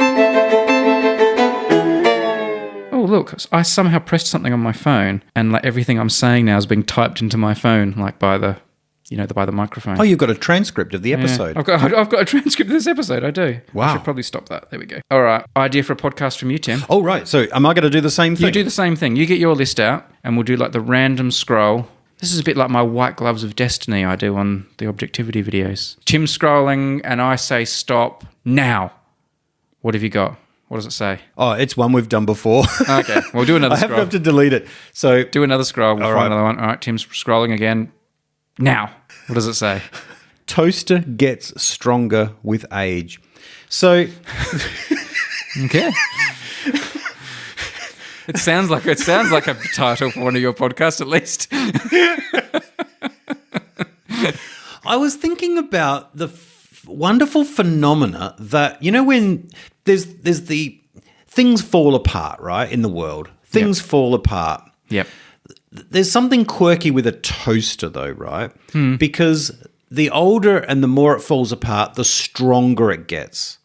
Oh, look, I somehow pressed something on my phone and like everything I'm saying now is being typed into my phone, like by the microphone.
Oh, you've got a transcript of the episode.
Yeah, I've got a transcript of this episode, I do.
Wow.
I should probably stop that. There we go. All right, idea for a podcast from you, Tim.
Oh, right. So am I going to do the same thing?
You do the same thing. You get your list out and we'll do like the random scroll. This is a bit like my white gloves of destiny I do on the objectivity videos. Tim's scrolling and I say stop now. What have you got? What does it say?
Oh, it's one we've done before.
Okay, we'll do another scroll.
I have to delete it. So
do another scroll. We'll find another one. All right, Tim's scrolling again. Now, what does it say?
Toaster gets stronger with age. So,
okay. It sounds like a title for one of your podcasts, at least.
I was thinking about the wonderful phenomena that, when there's the things fall apart, right, in the world. Things fall apart.
Yep.
There's something quirky with a toaster, though, right? Because the older and the more it falls apart, the stronger it gets.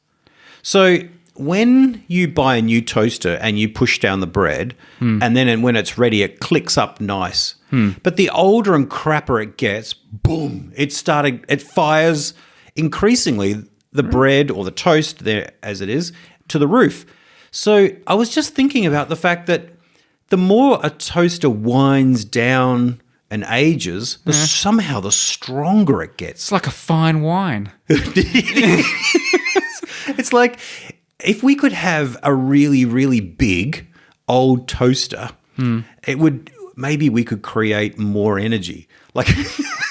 So when you buy a new toaster and you push down the bread, and then when it's ready, it clicks up nice. But the older and crapper it gets, boom, it fires increasingly the bread or the toast there as it is to the roof. So I was just thinking about the fact that the more a toaster winds down and ages, somehow the stronger it gets.
It's like a fine wine.
It's like if we could have a really, really big old toaster, maybe we could create more energy.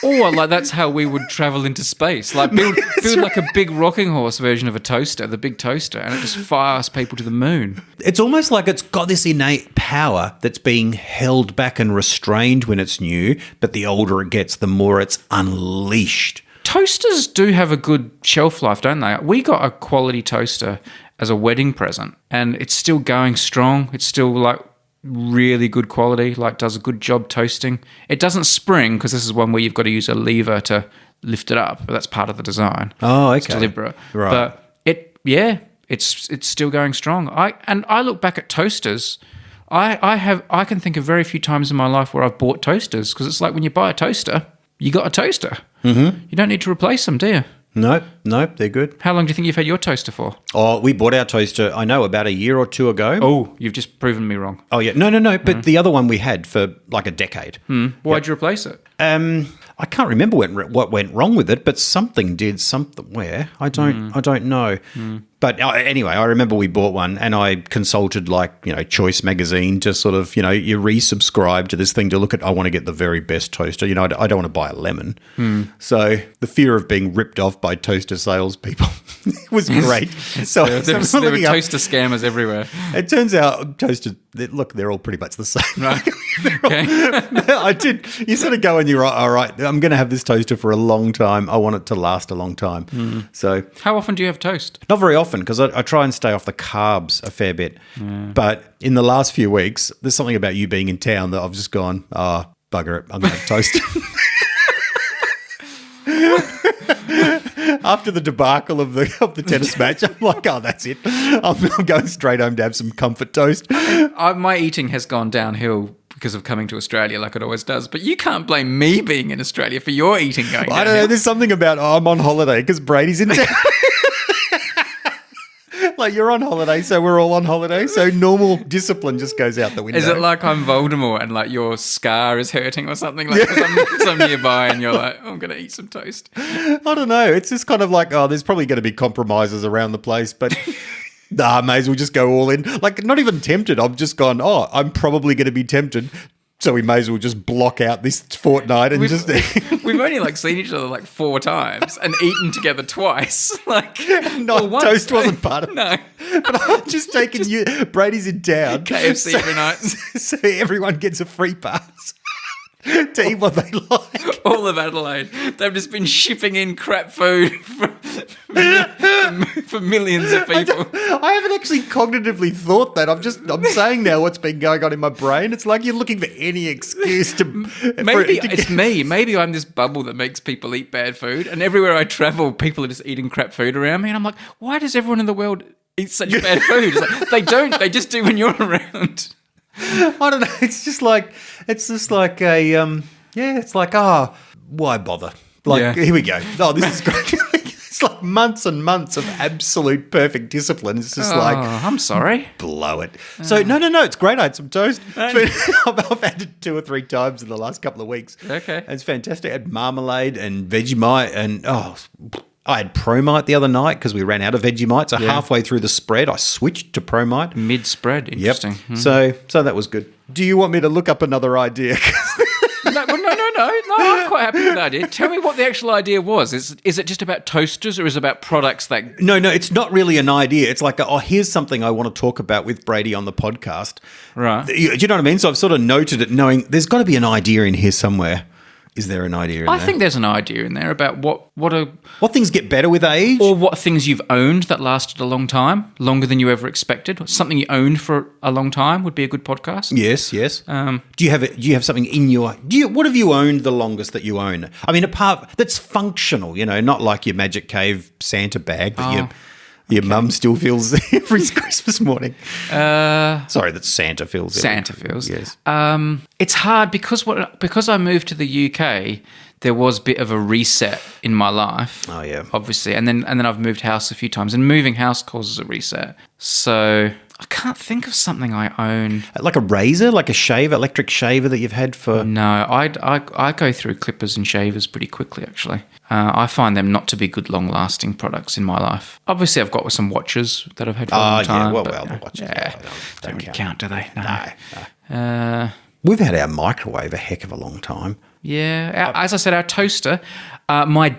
Or like that's how we would travel into space. Like build like a big rocking horse version of a toaster, the big toaster, and it just fires people to the moon.
It's almost like it's got this innate power that's being held back and restrained when it's new, but the older it gets, the more it's unleashed.
Toasters do have a good shelf life, don't they? We got a quality toaster as a wedding present, and it's still going strong. It's still like really good quality, like does a good job toasting. It doesn't spring because this is one where you've got to use a lever to lift it up, but that's part of the design.
Oh, okay.
It's deliberate.
Right.
But it's still going strong. I look back at toasters I can think of very few times in my life where I've bought toasters, because it's like when you buy a toaster, you got a toaster. Mm-hmm. You don't need to replace them, do you?
No, they're good.
How long do you think you've had your toaster for?
Oh, we bought our toaster, I know, about a year or two ago.
Oh, you've just proven me wrong.
Oh, yeah. No. But the other one we had for like a decade.
Why'd you replace it?
I can't remember what went wrong with it, but something did somewhere. I don't know. But anyway, I remember we bought one, and I consulted Choice Magazine to sort of, you resubscribe to this thing to look at. I want to get the very best toaster. I don't want to buy a lemon. So the fear of being ripped off by toaster salespeople was great. So
there were toaster scammers everywhere.
It turns out toasters, they're all pretty much the same.
Right. Okay.
You sort of go and you're all right, I'm going to have this toaster for a long time. I want it to last a long time. So
how often do you have toast?
Not very often, because I try and stay off the carbs a fair bit. But in the last few weeks, there's something about you being in town that I've just gone, bugger it, I'm going to have toast. After the debacle of the tennis match, I'm like, that's it. I'm going straight home to have some comfort toast.
My eating has gone downhill because of coming to Australia, like it always does. But you can't blame me being in Australia for your eating going downhill.
I don't know. There's something about, I'm on holiday because Brady's in town. Like, you're on holiday, so we're all on holiday. So normal discipline just goes out the window.
Is it like I'm Voldemort and like your scar is hurting or something? Like, because I'm nearby and you're like, I'm going to eat some toast.
I don't know. It's just kind of like, there's probably going to be compromises around the place, but may as well just go all in. Like, not even tempted. I've just gone, I'm probably going to be tempted. So we may as well just block out this fortnight and
we've only seen each other 4 times and eaten together twice.
Toast wasn't part of it.
No.
But I'm just taking you. Brady's in town.
KFC every night.
So everyone gets a free pass to eat what they like.
All of Adelaide. They've just been shipping in crap food for millions of people.
I haven't actually cognitively thought that. I'm saying now what's been going on in my brain. It's like you're looking for any excuse to...
Maybe it's me. Maybe I'm this bubble that makes people eat bad food. And everywhere I travel, people are just eating crap food around me. And I'm like, why does everyone in the world eat such bad food? It's like, they don't. They just do when you're around.
I don't know. It's just like why bother? Here we go. Oh, this is great. It's like months and months of absolute perfect discipline. It's just
I'm sorry.
Blow it. So, no. It's great. I had some toast. I've had it 2 or 3 times in the last couple of weeks.
Okay.
And it's fantastic. I had marmalade and Vegemite and, I had Promite the other night because we ran out of Vegemite. So halfway through the spread, I switched to Promite.
Mid-spread. Interesting.
Yep. Mm-hmm. So that was good. Do you want me to look up another idea?
No, I'm quite happy with that idea. Tell me what the actual idea was. Is it just about toasters or is it about products that...
No, it's not really an idea. It's like, here's something I want to talk about with Brady on the podcast.
Right.
Do you know what I mean? So I've sort of noted it knowing there's got to be an idea in here somewhere. Is there an idea in there?
I think there's an idea in there about
what things get better with age?
Or what things you've owned that lasted a long time, longer than you ever expected. Something you owned for a long time would be a good podcast.
Yes. Do you have something in your... What have you owned the longest that you own? I mean, apart... That's functional, not like your Magic Cave Santa bag that your mum still feels every Christmas morning. Sorry, that Santa feels.
Santa feels.
Yes.
It's hard because I moved to the UK. There was a bit of a reset in my life.
Oh yeah,
obviously, and then I've moved house a few times, and moving house causes a reset. So I can't think of something I own.
Like a razor, like a shaver, electric shaver that you've had for...
No, I go through clippers and shavers pretty quickly, actually. I find them not to be good, long-lasting products in my life. Obviously, I've got some watches that I've had for a long time.
The watches
don't really count, do they?
No. We've had our microwave a heck of a long time.
Yeah. As I said, our toaster, my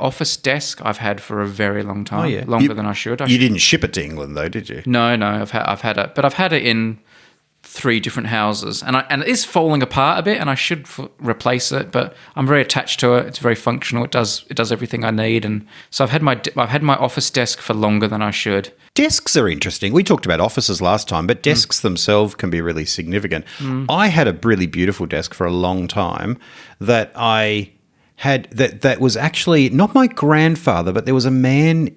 office desk, I've had for a very long time. Oh, yeah. Longer than I should.
You didn't ship it to England, though, did you?
No. I've had it. But I've had it in 3 different houses. And it is falling apart a bit, and I should replace it. But I'm very attached to it. It's very functional. It does everything I need. And so I've had my office desk for longer than I should.
Desks are interesting. We talked about offices last time, but desks themselves can be really significant. I had a really beautiful desk for a long time that I had that was actually not my grandfather, but there was a man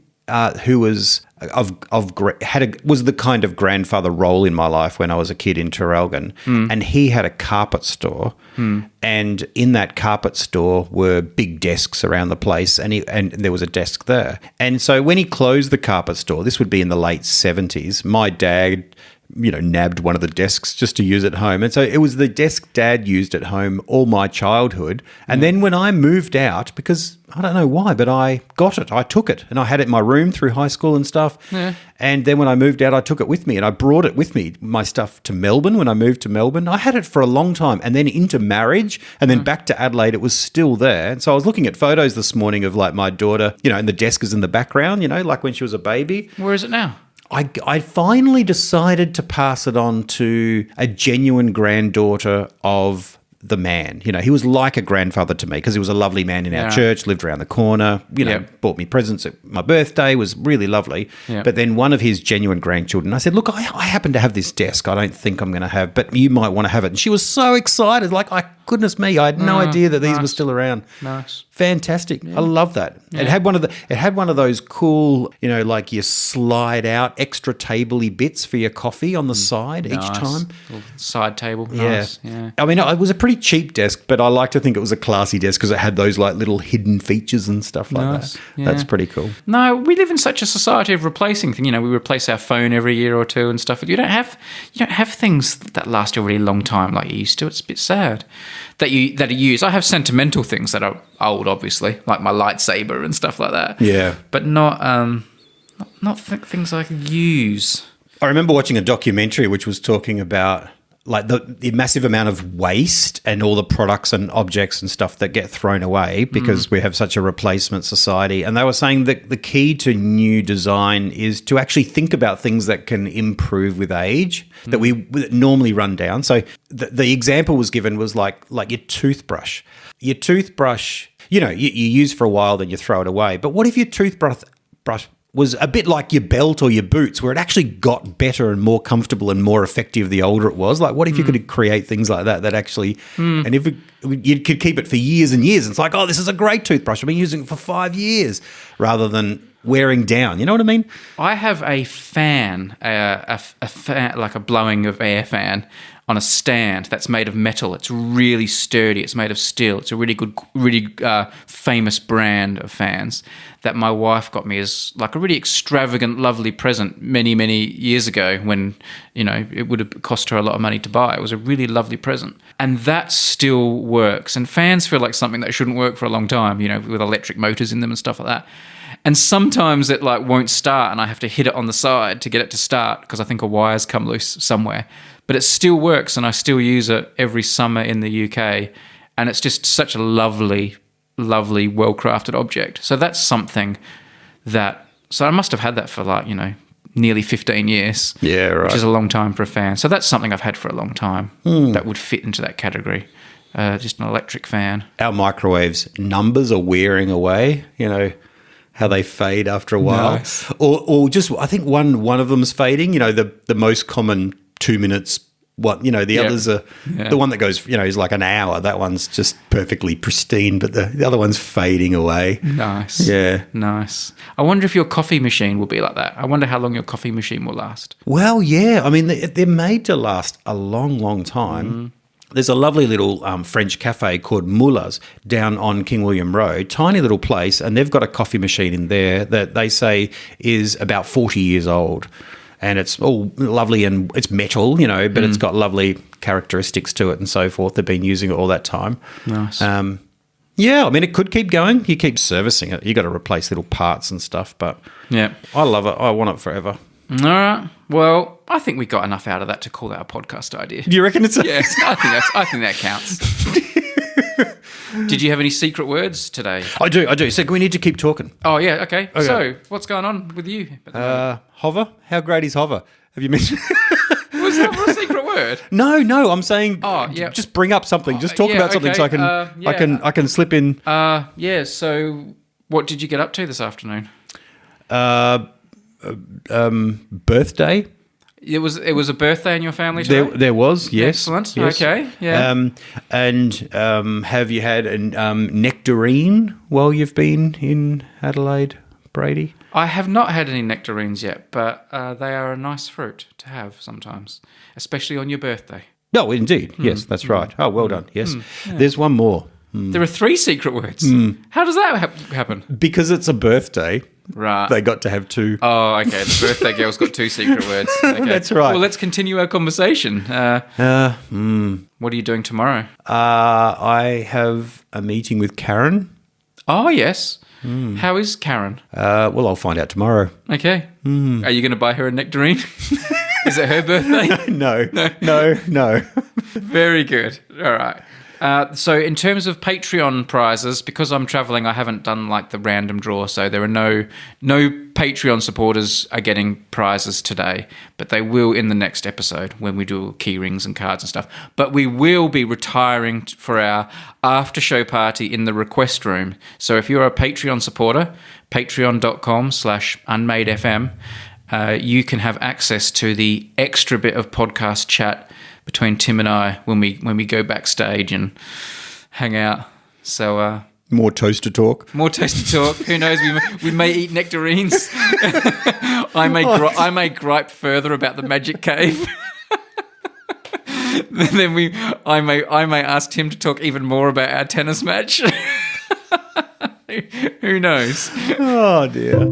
who was was the kind of grandfather role in my life when I was a kid in Traralgon, and he had a carpet store, and in that carpet store were big desks around the place, and there was a desk there. And so when he closed the carpet store, this would be in the late 70s, my dad nabbed one of the desks just to use at home. And so it was the desk Dad used at home all my childhood. And then when I moved out, because I don't know why, but I got it. I took it and I had it in my room through high school and stuff. Yeah. And then when I moved out, I took it with me and I brought it with me, my stuff, to Melbourne. When I moved to Melbourne, I had it for a long time, and then into marriage, and then back to Adelaide, it was still there. And so I was looking at photos this morning of like my daughter, and the desk is in the background, like when she was a baby.
Where is it now?
I finally decided to pass it on to a genuine granddaughter of the man. He was like a grandfather to me because he was a lovely man in our church, lived around the corner, bought me presents at my birthday, was really lovely. Yep. But then one of his genuine grandchildren, I said, look, I happen to have this desk I don't think I'm going to have, but you might want to have it. And she was so excited, like, goodness me, I had no idea that these were still around.
Nice.
Fantastic. Yeah. I love that. Yeah. It had one of those cool, like you slide out extra tabley bits for your coffee on the side each time.
Little side table.
Yeah.
Nice. Yeah.
I mean, it was a pretty cheap desk, but I like to think it was a classy desk because it had those like little hidden features and stuff like that. Yeah. That's pretty cool.
No, we live in such a society of replacing things. We replace our phone every year or two and stuff. You don't have things that last a really long time like you used to. It's a bit sad that you use. I have sentimental things that are old, obviously, like my lightsaber and stuff like that.
Yeah,
but not things I can use.
I remember watching a documentary which was talking about like the massive amount of waste and all the products and objects and stuff that get thrown away because we have such a replacement society. And they were saying that the key to new design is to actually think about things that can improve with age that we normally run down. So the example was given was like your toothbrush. Your toothbrush, you use for a while, then you throw it away. But what if your toothbrush was a bit like your belt or your boots, where it actually got better and more comfortable and more effective the older it was? Like, what if you could create things like that actually, and if you could keep it for years and years, it's like, oh, this is a great toothbrush, I've been using it for 5 years, rather than wearing down. You know what I mean? I
have a fan, a fan, like a blowing of air fan, on a stand that's made of metal. It's really sturdy. It's made of steel. It's a really good, really famous brand of fans that my wife got me as like a really extravagant, lovely present many, many years ago when, it would have cost her a lot of money to buy. It was a really lovely present. And that still works. And fans feel like something that shouldn't work for a long time, with electric motors in them and stuff like that. And sometimes it won't start and I have to hit it on the side to get it to start because I think a wire's come loose somewhere. But it still works and I still use it every summer in the UK. And it's just such a lovely, lovely, well-crafted object. So that's something so I must have had that for nearly 15 years.
Yeah, right.
Which is a long time for a fan. So that's something I've had for a long time that would fit into that category. Just an electric fan.
Our microwaves numbers are wearing away, how they fade after a while.
Nice.
Or just, I think one of them's fading, the most common 2 minutes, the others are, the one that goes, is like an hour. That one's just perfectly pristine, but the other one's fading away.
Nice.
Yeah.
Nice. I wonder if your coffee machine will be like that. I wonder how long your coffee machine will last.
Well, yeah. I mean, they're made to last a long, long time. There's a lovely little French cafe called Moulins down on King William Road, tiny little place, and they've got a coffee machine in there that they say is about 40 years old. And it's all lovely and it's metal, but it's got lovely characteristics to it and so forth. They've been using it all that time.
Nice.
Yeah, I mean, it could keep going. You keep servicing it. You got to replace little parts and stuff, but
yeah,
I love it. I want it forever.
All right. Well, I think we got enough out of that to call that a podcast idea.
Do you reckon it's?
Yes, I think that counts. Did you have any secret words today?
I do. So we need to keep talking.
Oh yeah, okay. So what's going on with you?
Hover. How great is hover? Have you mentioned?
Was that a secret word?
No. I'm saying. Oh yeah. Just bring up something. Just talk about something so I can I can slip in.
Yeah. So what did you get up to this afternoon?
Birthday.
It was a birthday in your family today?
There was, yes.
Excellent.
Yes.
Okay. Yeah.
And have you had a nectarine while you've been in Adelaide? Brady?
I have not had any nectarines yet, but they are a nice fruit to have sometimes, especially on your birthday.
No, indeed. Yes, that's right. Oh, well done. Yes. There's one more.
There are 3 secret words. How does that happen?
Because it's a birthday,
Right.
they got to have 2.
Oh, okay. The birthday girl's got 2 secret words. Okay.
That's right.
Well, let's continue our conversation. What are you doing tomorrow?
I have a meeting with Karen.
Oh, yes. How is Karen?
Well, I'll find out tomorrow.
Okay. Are you going to buy her a nectarine? Is it her birthday?
No.
Very good. All right. So in terms of Patreon prizes, because I'm traveling, I haven't done like the random draw, so there are no Patreon supporters are getting prizes today, but they will in the next episode when we do key rings and cards and stuff. But we will be retiring for our after show party in the request room. So if you're a Patreon supporter, patreon.com/unmadefm, you can have access to the extra bit of podcast chat between Tim and I when we go backstage and hang out. So
More toaster talk.
more toasty talk. Who knows? We may eat nectarines. I may gripe further about the magic cave. Then I may ask Tim to talk even more about our tennis match. Who knows?
Oh dear.